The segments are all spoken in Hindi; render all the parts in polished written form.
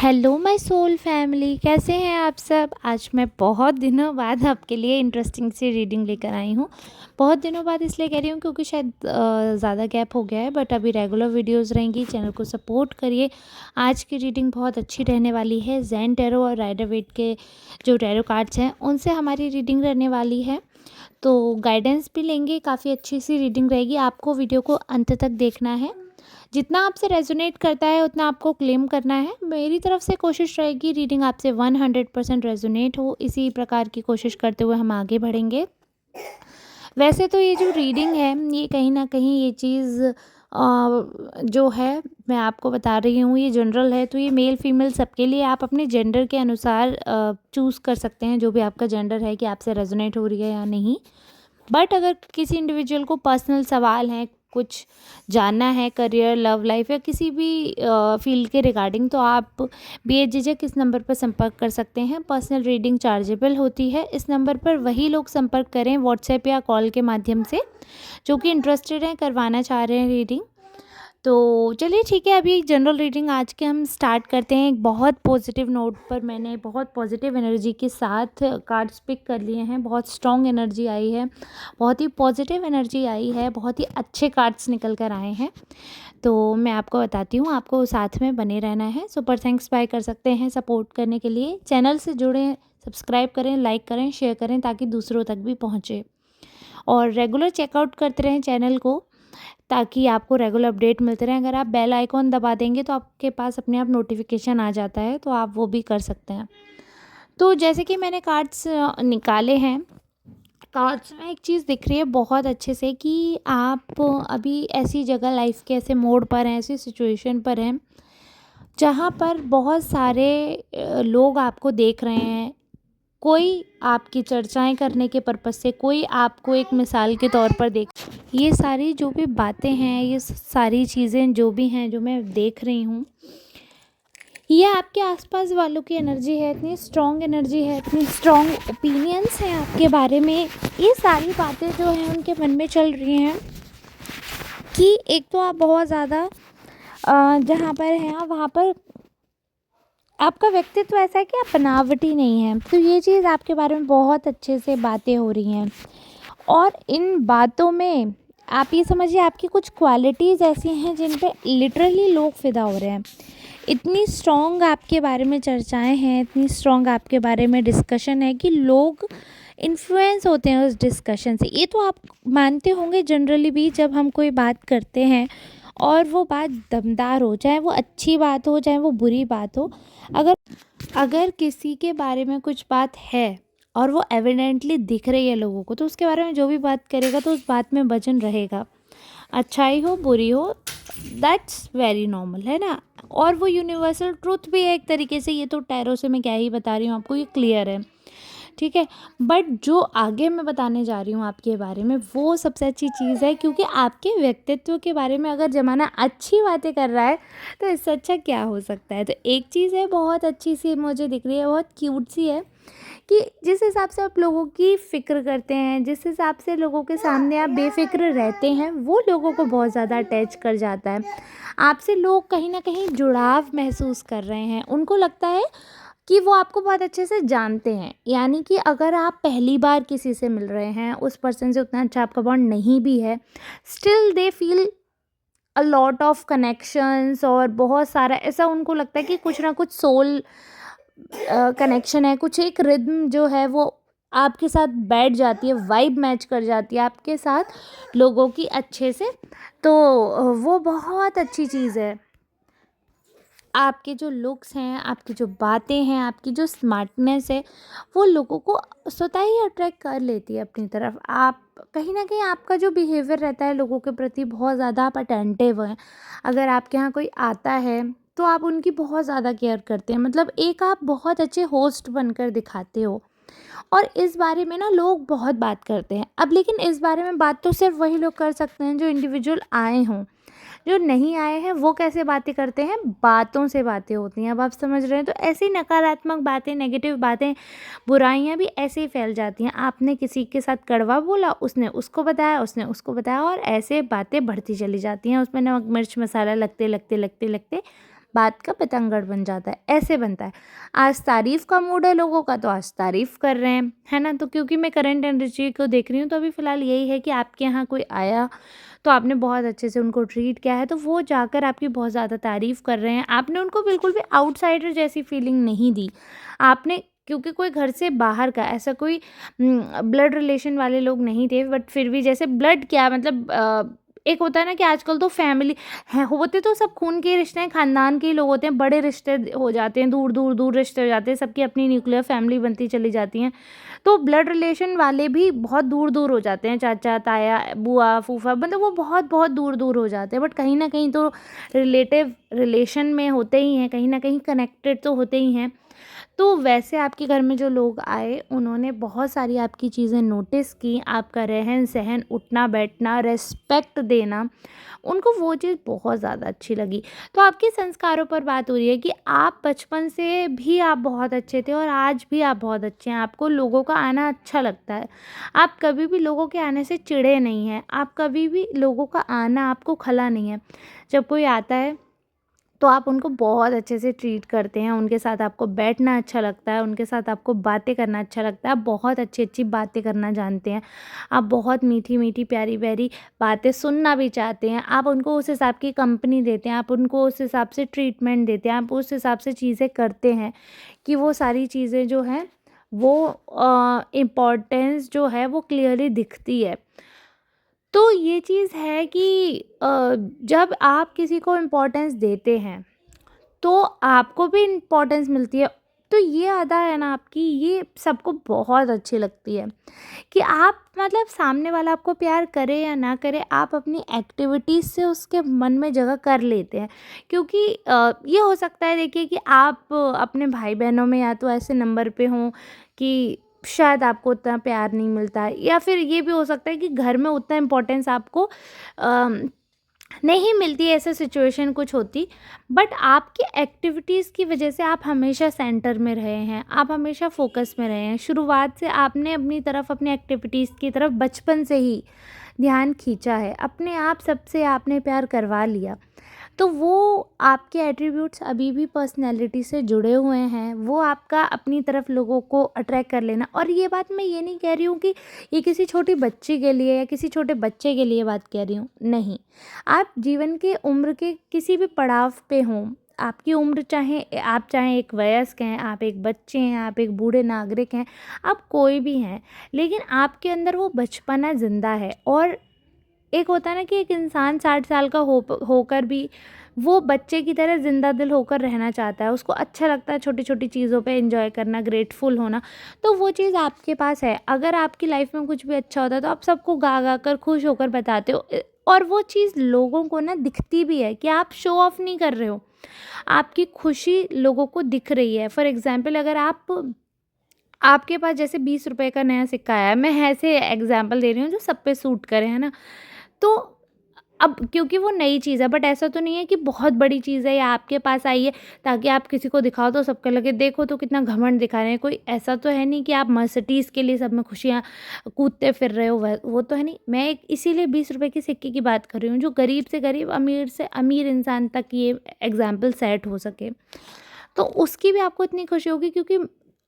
हेलो माय सोल फैमिली, कैसे हैं आप सब। आज मैं बहुत दिनों बाद आपके लिए इंटरेस्टिंग सी रीडिंग लेकर आई हूँ। बहुत दिनों बाद इसलिए कह रही हूँ क्योंकि शायद ज़्यादा गैप हो गया है, बट अभी रेगुलर वीडियोस रहेंगी। चैनल को सपोर्ट करिए। आज की रीडिंग बहुत अच्छी रहने वाली है। जैन टैरो और राइडर वेट के जो टैरो कार्ड्स हैं उनसे हमारी रीडिंग रहने वाली है, तो गाइडेंस भी लेंगे। काफ़ी अच्छी सी रीडिंग रहेगी। आपको वीडियो को अंत तक देखना है। जितना आपसे रेजोनेट करता है उतना आपको क्लेम करना है। मेरी तरफ से कोशिश रहेगी रीडिंग आपसे 100% रेजोनेट हो। इसी प्रकार की कोशिश करते हुए हम आगे बढ़ेंगे। वैसे तो ये जो रीडिंग है ये कहीं ना कहीं ये चीज़ जो है मैं आपको बता रही हूँ ये जनरल है, तो ये मेल फीमेल सबके लिए आप अपने जेंडर के अनुसार चूज़ कर सकते हैं जो भी आपका जेंडर है कि आपसे रेजोनेट हो रही है या नहीं। बट अगर किसी इंडिविजुअल को पर्सनल सवाल हैं, कुछ जानना है करियर, लव लाइफ या किसी भी फील्ड के रिगार्डिंग, तो आप बेझिझक इस नंबर पर संपर्क कर सकते हैं। पर्सनल रीडिंग चार्जेबल होती है। इस नंबर पर वही लोग संपर्क करें व्हाट्सएप या कॉल के माध्यम से जो कि इंटरेस्टेड हैं, करवाना चाह रहे हैं रीडिंग। तो चलिए ठीक है, अभी जनरल रीडिंग आज के हम स्टार्ट करते हैं। एक बहुत पॉजिटिव नोट पर मैंने बहुत पॉजिटिव एनर्जी के साथ कार्ड्स पिक कर लिए हैं। बहुत स्ट्रॉन्ग एनर्जी आई है, बहुत ही पॉजिटिव एनर्जी आई है, बहुत ही अच्छे कार्ड्स निकल कर आए हैं। तो मैं आपको बताती हूँ, आपको साथ में बने रहना है। सुपर थैंक्स बाय कर सकते हैं सपोर्ट करने के लिए। चैनल से जुड़ें, सब्सक्राइब करें, लाइक करें, शेयर करें ताकि दूसरों तक भी पहुँचे। और रेगुलर चेकआउट करते रहें चैनल को ताकि आपको रेगुलर अपडेट मिलते रहें। अगर आप बेल आइकॉन दबा देंगे तो आपके पास अपने आप नोटिफिकेशन आ जाता है, तो आप वो भी कर सकते हैं। तो जैसे कि मैंने कार्ड्स निकाले हैं, कार्ड्स में एक चीज़ दिख रही है बहुत अच्छे से कि आप अभी ऐसी जगह लाइफ के ऐसे मोड़ पर हैं, ऐसी सिचुएशन पर हैं जहाँ पर बहुत सारे लोग आपको देख रहे हैं। कोई आपकी चर्चाएं करने के पर्पज़ से, कोई आपको एक मिसाल के तौर पर देख। ये सारी जो भी बातें हैं, ये सारी चीज़ें जो भी हैं जो मैं देख रही हूँ, ये आपके आसपास वालों की एनर्जी है। इतनी स्ट्रॉन्ग एनर्जी है, इतनी स्ट्रॉन्ग ओपिनियंस हैं आपके बारे में। ये सारी बातें जो हैं उनके मन में चल रही हैं कि एक तो आप बहुत ज़्यादा जहाँ पर हैं वहाँ पर आपका व्यक्तित्व ऐसा है कि आप बनावटी नहीं हैं। तो ये चीज़ आपके बारे में बहुत अच्छे से बातें हो रही हैं, और इन बातों में आप ये समझिए आपकी कुछ क्वालिटीज़ ऐसी हैं जिन पे लिटरली लोग फ़िदा हो रहे हैं। इतनी स्ट्रॉन्ग आपके बारे में चर्चाएं हैं, इतनी स्ट्रॉन्ग आपके बारे में डिस्कशन है कि लोग इन्फ्लुएंस होते हैं उस डिस्कशन से। ये तो आप मानते होंगे जनरली भी, जब हम कोई बात करते हैं और वो बात दमदार हो, चाहे वो अच्छी बात हो चाहे वो बुरी बात हो, अगर अगर किसी के बारे में कुछ बात है और वो एविडेंटली दिख रही है लोगों को, तो उसके बारे में जो भी बात करेगा तो उस बात में वजन रहेगा। अच्छाई हो बुरी हो, दैट्स वेरी नॉर्मल, है ना। और वो यूनिवर्सल ट्रूथ भी है एक तरीके से। ये तो टैरो से मैं क्या ही बता रही हूँ आपको, ये क्लियर है, ठीक है। बट जो आगे मैं बताने जा रही हूँ आपके बारे में वो सबसे अच्छी चीज़ है, क्योंकि आपके व्यक्तित्व के बारे में अगर ज़माना अच्छी बातें कर रहा है तो इससे अच्छा क्या हो सकता है। तो एक चीज़ है बहुत अच्छी सी मुझे दिख रही है, बहुत क्यूट सी है, कि जिस हिसाब से आप लोगों की फ़िक्र करते हैं, जिस हिसाब से लोगों के सामने आप बेफ़िक्र रहते हैं, वो लोगों को बहुत ज़्यादा अटैच कर जाता है। आपसे लोग कहीं न कहीं जुड़ाव महसूस कर रहे हैं। उनको लगता है कि वो आपको बहुत अच्छे से जानते हैं। यानी कि अगर आप पहली बार किसी से मिल रहे हैं, उस पर्सन से उतना अच्छा आपका बॉन्ड नहीं भी है, still they feel a lot of connections, और बहुत सारा ऐसा उनको लगता है कि कुछ ना कुछ सोल कनेक्शन है, कुछ एक रिदम जो है वो आपके साथ बैठ जाती है, वाइब मैच कर जाती है आपके साथ लोगों की अच्छे से। तो वो बहुत अच्छी चीज़ है। आपके जो लुक्स हैं, आपकी जो बातें हैं, आपकी जो स्मार्टनेस है, वो लोगों को स्वतः ही अट्रैक्ट कर लेती है अपनी तरफ। आप कहीं न कहीं आपका जो बिहेवियर रहता है लोगों के प्रति, बहुत ज़्यादा आप अटेंटिव हैं। अगर आपके यहाँ कोई आता है तो आप उनकी बहुत ज़्यादा केयर करते हैं। मतलब एक आप बहुत अच्छे होस्ट बनकर दिखाते हो। और इस बारे में ना लोग बहुत बात करते हैं। अब लेकिन इस बारे में बात तो सिर्फ वही लोग कर सकते हैं जो इंडिविजुअल आए हों। जो नहीं आए हैं वो कैसे बातें करते हैं, बातों से बातें होती हैं। अब आप समझ रहे हैं। तो ऐसी नकारात्मक बातें, नेगेटिव बातें, बुराइयां भी ऐसे ही फैल जाती हैं। आपने किसी के साथ कड़वा बोला, उसने उसको बताया, उसने उसको बताया, और ऐसे बातें बढ़ती चली जाती हैं। उसमें नमक मिर्च मसाला लगते लगते लगते लगते बात का पतंगड़ बन जाता है, ऐसे बनता है। आज तारीफ़ का मूड है लोगों का तो आज तारीफ़ कर रहे हैं, है ना? तो क्योंकि मैं करंट एनर्जी को देख रही हूँ तो अभी फ़िलहाल यही है कि आपके यहाँ कोई आया तो आपने बहुत अच्छे से उनको ट्रीट किया है, तो वो जाकर आपकी बहुत ज़्यादा तारीफ़ कर रहे हैं। आपने उनको बिल्कुल भी आउटसाइडर जैसी फीलिंग नहीं दी। आपने क्योंकि कोई घर से बाहर का ऐसा कोई ब्लड रिलेशन वाले लोग नहीं थे, बट फिर भी जैसे ब्लड क्या मतलब एक होता है ना कि आजकल तो फैमिली है, होते तो सब खून के रिश्ते हैं, खानदान के ही लोग होते हैं, बड़े रिश्ते हो जाते हैं, दूर दूर दूर रिश्ते हो जाते हैं, सबकी अपनी न्यूक्लियर फैमिली बनती चली जाती हैं। तो ब्लड रिलेशन वाले भी बहुत दूर दूर हो जाते हैं, चाचा ताया बुआ फूफा, मतलब वो बहुत बहुत दूर दूर हो जाते हैं, बट कहीं ना कहीं तो रिलेटिव रिलेशन में होते ही हैं, कहीं ना कहीं कनेक्टेड तो होते ही हैं। तो वैसे आपके घर में जो लोग आए उन्होंने बहुत सारी आपकी चीज़ें नोटिस की, आपका रहन-सहन, उठना-बैठना, रिस्पेक्ट देना, उनको वो चीज़ बहुत ज़्यादा अच्छी लगी। तो आपके संस्कारों पर बात हो रही है कि आप बचपन से भी आप बहुत अच्छे थे और आज भी आप बहुत अच्छे हैं, आपको लोगों का आना अच्छा लगता है। आप कभी भी लोगों के आने से चिढ़े नहीं हैं, आप कभी भी लोगों का आना आपको खला नहीं है। जब कोई आता है तो आप उनको बहुत अच्छे से ट्रीट करते हैं, उनके साथ आपको बैठना अच्छा लगता है, उनके साथ आपको बातें करना अच्छा लगता है, आप बहुत अच्छी-अच्छी बातें करना जानते हैं, आप बहुत मीठी-मीठी, प्यारी-प्यारी बातें सुनना भी चाहते हैं, आप उनको उस हिसाब की कंपनी देते हैं, आप उनको उस हिसाब से ट्रीटमेंट देते हैं, आप उस हिसाब से चीज़ें करते हैं कि वो सारी चीज़ें जो हैं वो इम्पोर्टेंस जो है वो क्लियरली दिखती है। तो ये चीज़ है कि जब आप किसी को इम्पोर्टेंस देते हैं तो आपको भी इम्पोर्टेंस मिलती है। तो ये अदा है ना आपकी, ये सबको बहुत अच्छी लगती है कि आप मतलब सामने वाला आपको प्यार करे या ना करे, आप अपनी एक्टिविटीज़ से उसके मन में जगह कर लेते हैं। क्योंकि ये हो सकता है देखिए कि आप अपने भाई-बहनों में या तो ऐसे नंबर पे हों कि शायद आपको उतना प्यार नहीं मिलता है, या फिर ये भी हो सकता है कि घर में उतना इम्पोर्टेंस आपको अ नहीं मिलती, ऐसे सिचुएशन कुछ होती, बट आपकी एक्टिविटीज़ की वजह से आप हमेशा सेंटर में रहे हैं, आप हमेशा फोकस में रहे हैं। शुरुआत से आपने अपनी तरफ अपनी एक्टिविटीज़ की तरफ बचपन से ही ध्यान खींचा है, अपने आप सबसे आपने प्यार करवा लिया। तो वो आपके एट्रीब्यूट्स अभी भी पर्सनैलिटी से जुड़े हुए हैं, वो आपका अपनी तरफ लोगों को अट्रैक्ट कर लेना। और ये बात मैं ये नहीं कह रही हूँ कि ये किसी छोटी बच्ची के लिए या किसी छोटे बच्चे के लिए बात कह रही हूँ, नहीं। आप जीवन के उम्र के किसी भी पड़ाव पे हों, आपकी उम्र चाहे एक वयस्क हैं, आप एक बच्चे हैं, आप एक बूढ़े नागरिक हैं, आप कोई भी हैं, लेकिन आपके अंदर वो बचपना ज़िंदा है। और एक होता है ना कि एक इंसान 60 साल का होकर भी वो बच्चे की तरह ज़िंदा दिल होकर रहना चाहता है, उसको अच्छा लगता है छोटी-छोटी चीज़ों पे एन्जॉय करना, ग्रेटफुल होना, तो वो चीज़ आपके पास है। अगर आपकी लाइफ़ में कुछ भी अच्छा होता है तो आप सबको गा-गा कर खुश होकर बताते हो, और वो चीज़ लोगों को ना दिखती भी है कि आप शो ऑफ नहीं कर रहे हो, आपकी खुशी लोगों को दिख रही है। फॉर एग्ज़ाम्पल अगर आपके पास जैसे ₹20 का नया सिक्का आया है, मैं ऐसे एग्ज़ाम्पल दे रही हूँ जो सब पे सूट करे, है ना? तो अब क्योंकि वो नई चीज़ है, बट ऐसा तो नहीं है कि बहुत बड़ी चीज़ है या आपके पास आई है ताकि आप किसी को दिखाओ तो सबको लगे देखो तो कितना घमंड दिखा रहे हैं। कोई ऐसा तो है नहीं कि आप मर्सिडीज़ के लिए सब में खुशियाँ कूदते फिर रहे हो, वो तो है नहीं। मैं एक इसीलिए ₹20 के सिक्के की बात कर रही हूँ जो गरीब से गरीब, अमीर से अमीर इंसान तक ये एग्ज़ाम्पल सेट हो सके। तो उसकी भी आपको इतनी खुशी होगी क्योंकि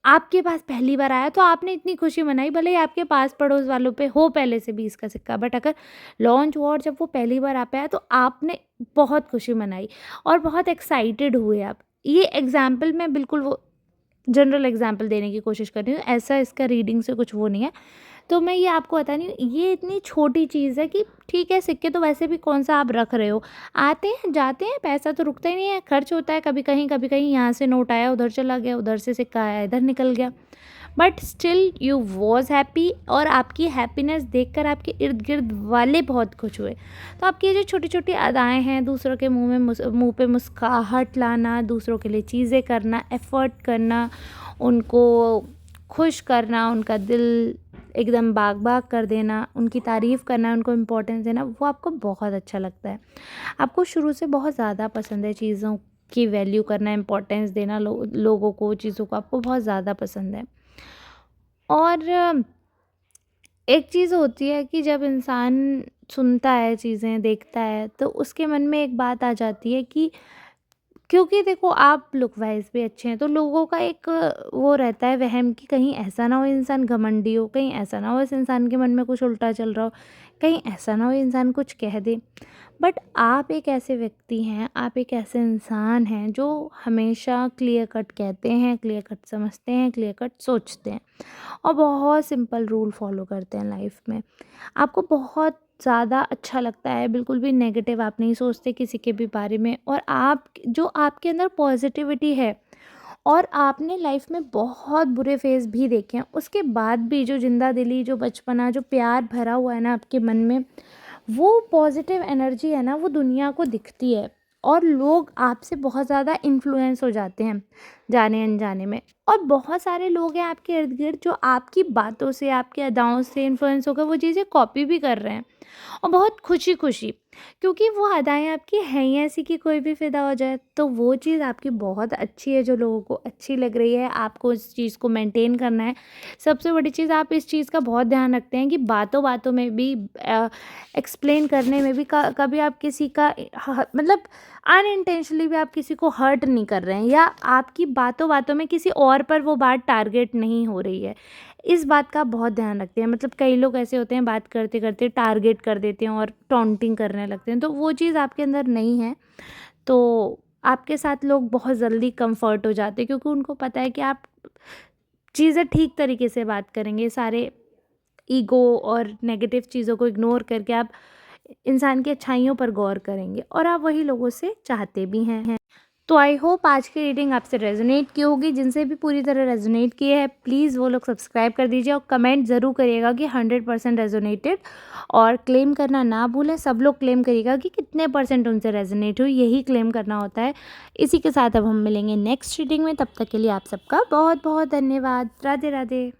आपके पास पहली बार आया तो आपने इतनी खुशी मनाई, भले ही आपके पास पड़ोस वालों पे हो पहले से 20 का सिक्का, बट अगर लॉन्च हुआ और जब वो पहली बार आप पे आया तो आपने बहुत खुशी मनाई और बहुत एक्साइटेड हुए आप। ये एग्ज़ाम्पल मैं बिल्कुल वो जनरल एग्ज़ाम्पल देने की कोशिश कर रही हूँ, ऐसा इसका रीडिंग से कुछ वो नहीं है। तो मैं ये आपको बता रही हूँ, ये इतनी छोटी चीज़ है कि ठीक है, सिक्के तो वैसे भी कौन-सा आप रख रहे हो, आते हैं, जाते हैं, पैसा तो रुकता ही नहीं है, खर्च होता है कभी कहीं यहाँ से नोट आया, उधर चला गया, उधर से सिक्का आया, इधर निकल गया। But still you was happy और आपकी हैप्पीनेस देखकर आपके इर्द-गिर्द वाले बहुत खुश हुए। तो आपकी ये जो छोटी-छोटी अदाएँ हैं, दूसरों के मुँह पे मुस्कुराहट लाना, दूसरों के लिए चीज़ें करना, एफ़र्ट करना, उनको खुश करना, उनका दिल एकदम बाग-बाग कर देना, उनकी तारीफ़ करना, उनको इम्पोर्टेंस देना, वो आपको बहुत अच्छा लगता है। आपको शुरू से बहुत ज़्यादा पसंद है चीज़ों की वैल्यू करना, इम्पोर्टेंस देना, लोगों को, चीज़ों को आपको बहुत ज़्यादा पसंद है। और एक चीज़ होती है कि जब इंसान सुनता है चीज़ें, देखता है, तो उसके मन में एक बात आ जाती है कि क्योंकि देखो आप लुक वाइज़ भी अच्छे हैं, तो लोगों का एक वो रहता है वहम कि कहीं ऐसा ना हो इंसान घमंडी हो, कहीं ऐसा ना हो इस इंसान के मन में कुछ उल्टा चल रहा हो, कहीं ऐसा ना हो इंसान कुछ कह दे। बट आप एक ऐसे व्यक्ति हैं, आप एक ऐसे इंसान हैं जो हमेशा क्लियर कट कहते हैं, क्लियर कट समझते हैं, क्लियर कट सोचते हैं और बहुत सिंपल रूल फॉलो करते हैं लाइफ में। आपको बहुत ज़्यादा अच्छा लगता है, बिल्कुल भी नेगेटिव आप नहीं सोचते किसी के भी बारे में, और आप जो आपके अंदर पॉजिटिविटी है और आपने लाइफ में बहुत बुरे फेज़ भी देखे हैं, उसके बाद भी जो ज़िंदा-दिली, जो बचपना, जो प्यार भरा हुआ है ना आपके मन में, वो पॉजिटिव एनर्जी है ना वो दुनिया को दिखती है और लोग आपसे बहुत ज़्यादा इन्फ्लुएंस हो जाते हैं जाने-अनजाने में। और बहुत सारे लोग हैं आपके इर्द-गिर्द जो आपकी बातों से, आपकी अदाओं से इन्फ्लुएंस होकर वो चीज़ें कॉपी भी कर रहे हैं और बहुत खुशी-खुशी, क्योंकि वो अदाएँ आपकी हैं ही ऐसी कि कोई भी फ़िदा हो जाए। तो वो चीज़ आपकी बहुत अच्छी है जो लोगों को अच्छी लग रही है, आपको इस चीज़ को मेंटेन करना है। सबसे बड़ी चीज़ आप इस चीज़ का बहुत ध्यान रखते हैं कि बातों-बातों में भी एक्सप्लेन करने में भी कभी आप किसी का मतलब अनइंटेंशनली भी आप किसी को हर्ट नहीं कर रहे हैं, या आपकी बातों-बातों में किसी और पर वो बात टारगेट नहीं हो रही है। इस बात का बहुत ध्यान रखते हैं। मतलब कई लोग ऐसे होते हैं बात करते-करते टारगेट कर देते हैं और टॉन्टिंग करने लगते हैं, तो वो चीज़ आपके अंदर नहीं है। तो आपके साथ लोग बहुत जल्दी कम्फ़र्ट हो जाते हैं क्योंकि उनको पता है कि आप चीज़ें ठीक तरीके से बात करेंगे, सारे ईगो और नेगेटिव चीज़ों को इग्नोर करके आप इंसान की अच्छाइयों पर गौर करेंगे और आप वही लोगों से चाहते भी हैं। तो आई होप आज की रीडिंग आपसे रेजोनेट की होगी। जिनसे भी पूरी तरह रेजोनेट की है प्लीज़ वो लोग सब्सक्राइब कर दीजिए और कमेंट ज़रूर करिएगा कि 100% रेजोनेटेड, और क्लेम करना ना भूलें। सब लोग क्लेम करिएगा कि कितने परसेंट उनसे रेजोनेट हुई, यही क्लेम करना होता है। इसी के साथ अब हम मिलेंगे नेक्स्ट रीडिंग में, तब तक के लिए आप सबका बहुत बहुत धन्यवाद। राधे राधे।